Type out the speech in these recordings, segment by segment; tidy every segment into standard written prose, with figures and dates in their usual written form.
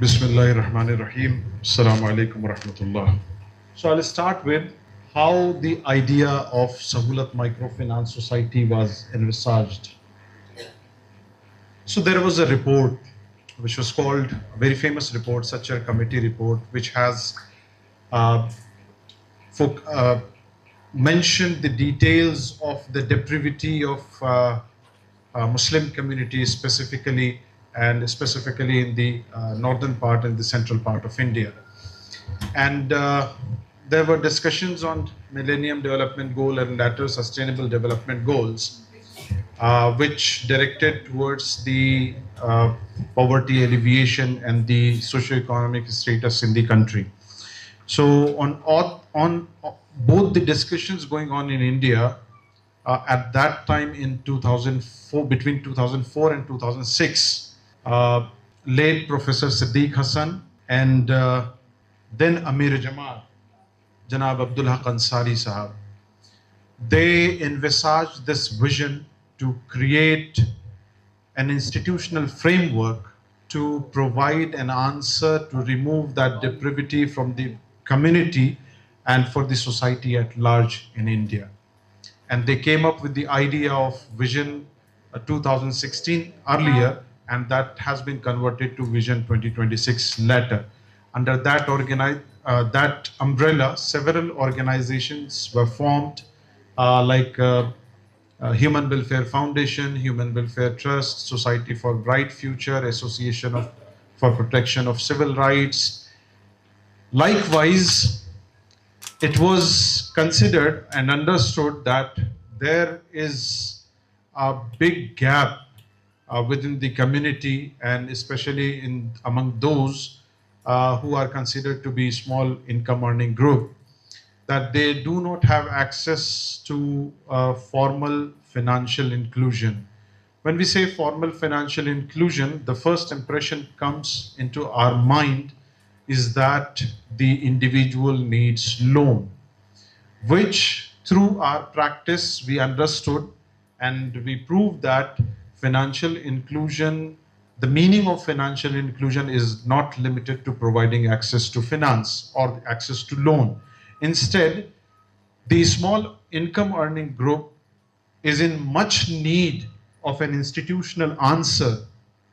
Bismillahirrahmanirrahim. Assalamu alaikum wa rahmatullah. So I'll start with how the idea of Sahulat Microfinance Society was envisaged. So there was a report which was called a very famous report, such a committee report, which has uh, fo- uh, mentioned the details of the depravity of Muslim community specifically, and specifically in the northern part and the central part of India. And there were discussions on Millennium Development Goal and later Sustainable Development Goals, which directed towards the poverty alleviation and the socio-economic status in the country. So on both the discussions going on in India at that time in 2004, between 2004 and 2006, late Professor Siddiq Hassan and then Amir Jamaat, Janab Abdul Haq Ansari Sahab, they envisaged this vision to create an institutional framework to provide an answer to remove that depravity from the community and for the society at large in India. And they came up with the idea of Vision 2016 earlier, and that has been converted to Vision 2026 later. Under that umbrella, several organizations were formed, like Human Welfare Foundation, Human Welfare Trust, Society for Bright Future, for Protection of Civil Rights. Likewise, it was considered and understood that there is a big gap within the community, and especially among those who are considered to be small income earning group, that they do not have access to formal financial inclusion. When we say formal financial inclusion, the first impression comes into our mind is that the individual needs loan, which through our practice we understood and we proved that financial inclusion, the meaning of financial inclusion is not limited to providing access to finance or access to loan. Instead, the small income earning group is in much need of an institutional answer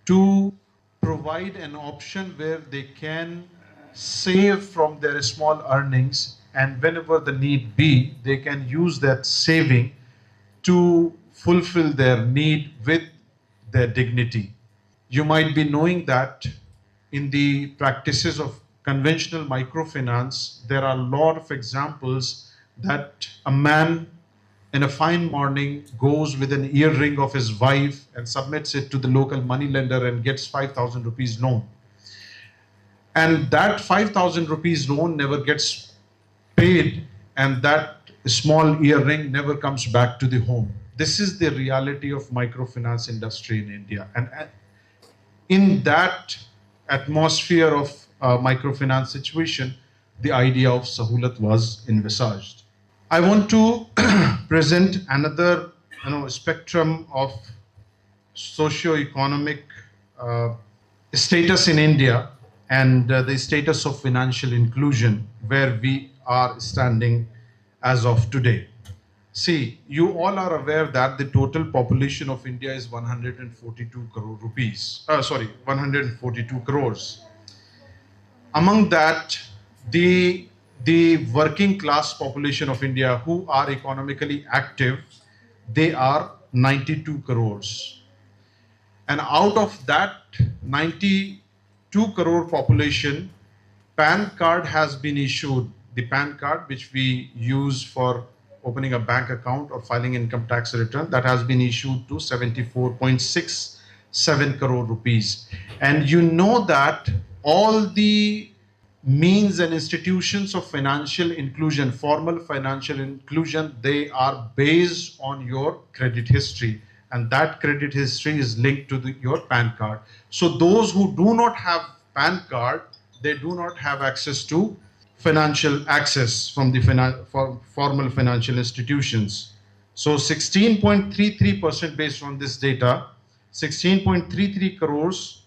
to provide an option where they can save from their small earnings, and whenever the need be, they can use that saving to fulfill their need with their dignity. You might be knowing that in the practices of conventional microfinance, there are a lot of examples that a man in a fine morning goes with an earring of his wife and submits it to the local money lender and gets 5,000 rupees loan. And that 5,000 rupees loan never gets paid, and that small earring never comes back to the home. This is the reality of microfinance industry in India. And in that atmosphere of microfinance situation, the idea of Sahulat was envisaged. I want to present another spectrum of socio-economic status in India and the status of financial inclusion where we are standing as of today. See, you all are aware that the total population of India is 142 crore rupees. 142 crores. Among that, the working class population of India who are economically active, they are 92 crores. And out of that 92 crore population, PAN card has been issued. The PAN card, which we use for opening a bank account or filing income tax return, that has been issued to 74.67 crore rupees. And you know that all the means and institutions of financial inclusion, formal financial inclusion, they are based on your credit history. And that credit history is linked to your PAN card. So those who do not have PAN card, they do not have access to financial access from the formal financial institutions. So 16.33% based on this data, 16.33 crores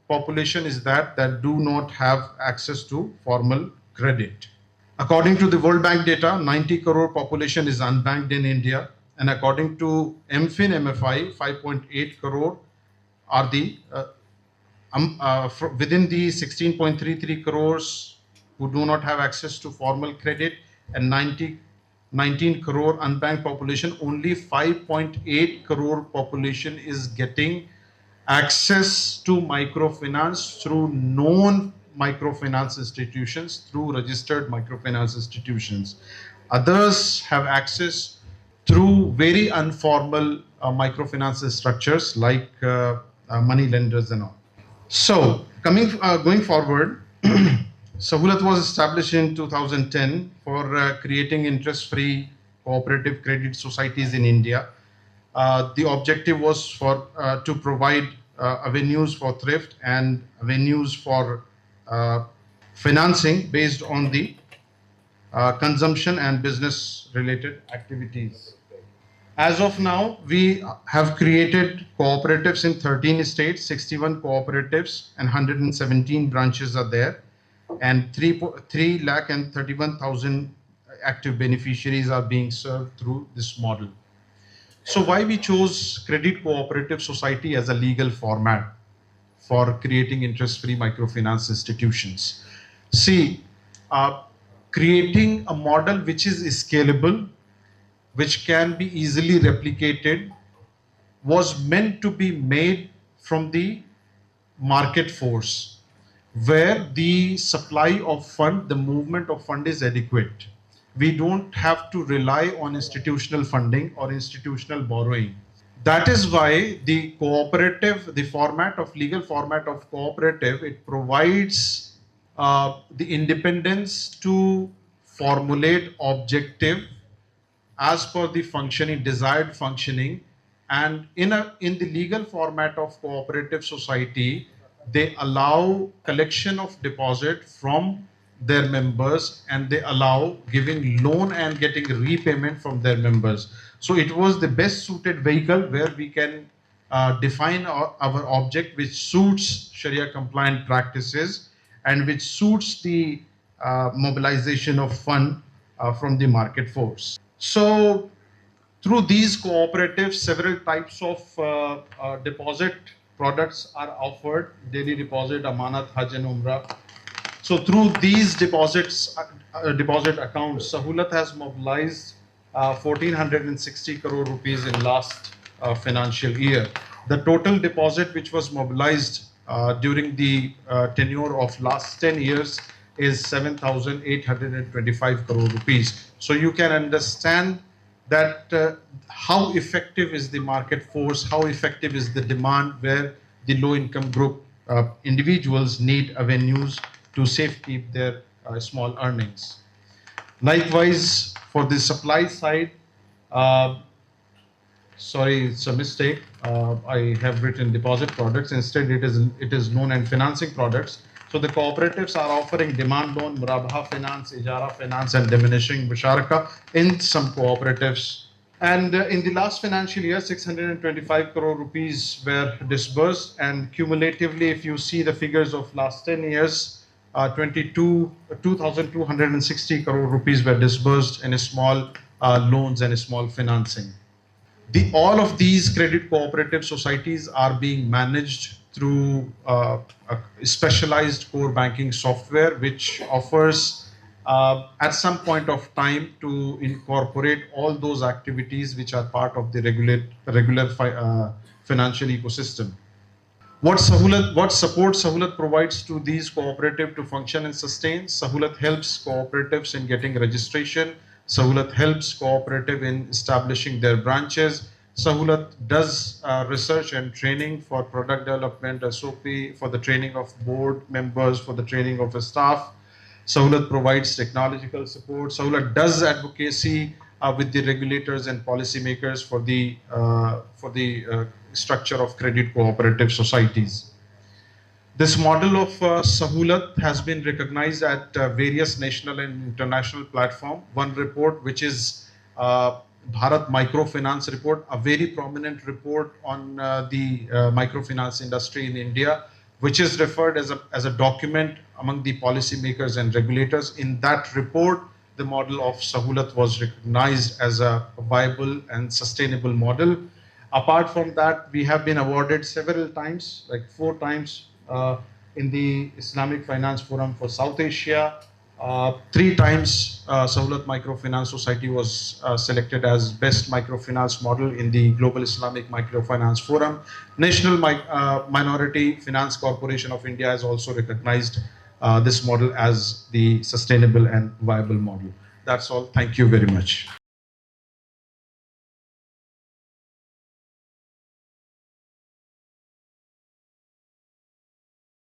population is that do not have access to formal credit. According to the World Bank data, 90 crore population is unbanked in India, and according to MFIN MFI, 5.8 crore are the within the 16.33 crores who do not have access to formal credit, and 19 crore unbanked population, only 5.8 crore population is getting access to microfinance through known microfinance institutions, through registered microfinance institutions. Others have access through very informal microfinance structures like money lenders and all. So, going forward, Sahulat was established in 2010 for creating interest-free cooperative credit societies in India. The objective was to provide avenues for thrift and avenues for uh, financing based on the consumption and business-related activities. As of now, we have created cooperatives in 13 states, 61 cooperatives, and 117 branches are there. And 3 lakh and 31,000 active beneficiaries are being served through this model. So why we chose Credit Cooperative Society as a legal format for creating interest-free microfinance institutions? See, creating a model which is scalable, which can be easily replicated, was meant to be made from the market force, where the supply of fund, the movement of fund is adequate. We don't have to rely on institutional funding or institutional borrowing. That is why the cooperative, the format of legal format of cooperative, it provides the independence to formulate objective as per the functioning, desired functioning. And in the legal format of cooperative society, they allow collection of deposit from their members, and they allow giving loan and getting repayment from their members. So it was the best suited vehicle where we can define our object, which suits Sharia compliant practices and which suits the mobilization of fund from the market force. So through these cooperatives, several types of deposit products are offered: daily deposit, amanat, hajj and umrah. So through these deposit accounts, Sahulat has mobilized 1460 crore rupees in last financial year. The total deposit which was mobilized during the tenure of last 10 years is 7,825 crore rupees. So you can understand that how effective is the market force, how effective is the demand, where the low income group individuals need avenues to safekeep their small earnings. Likewise, for the supply side, sorry, it's a mistake. I have written deposit products. Instead, it is loan and financing products. So the cooperatives are offering demand loan, murabaha finance, ijara finance, and diminishing musharaka in some cooperatives. And in the last financial year, 625 crore rupees were disbursed. And cumulatively, if you see the figures of last 10 years, 2,260 crore rupees were disbursed in small loans and small financing. All of these credit cooperative societies are being managed through a specialized core banking software, which offers at some point of time to incorporate all those activities which are part of the regular financial ecosystem. What support Sahulat provides to these cooperative to function and sustain? Sahulat helps cooperatives in getting registration. Sahulat helps cooperative in establishing their branches. Sahulat does research and training for product development, SOP, for the training of board members, for the training of staff. Sahulat provides technological support. Sahulat does advocacy with the regulators and policymakers for the structure of credit cooperative societies. This model of Sahulat has been recognized at various national and international platforms. One report, which is Bharat Microfinance report, a very prominent report on the microfinance industry in India, which is referred as a document among the policymakers and regulators. In that report, the model of Sahulat was recognized as a viable and sustainable model. Apart from that, we have been awarded several times, like 4 times, in the Islamic Finance Forum for South Asia. 3 times, Sahulat Microfinance Society was selected as best microfinance model in the Global Islamic Microfinance Forum. National Minority Finance Corporation of India has also recognized this model as the sustainable and viable model. That's all. Thank you very much.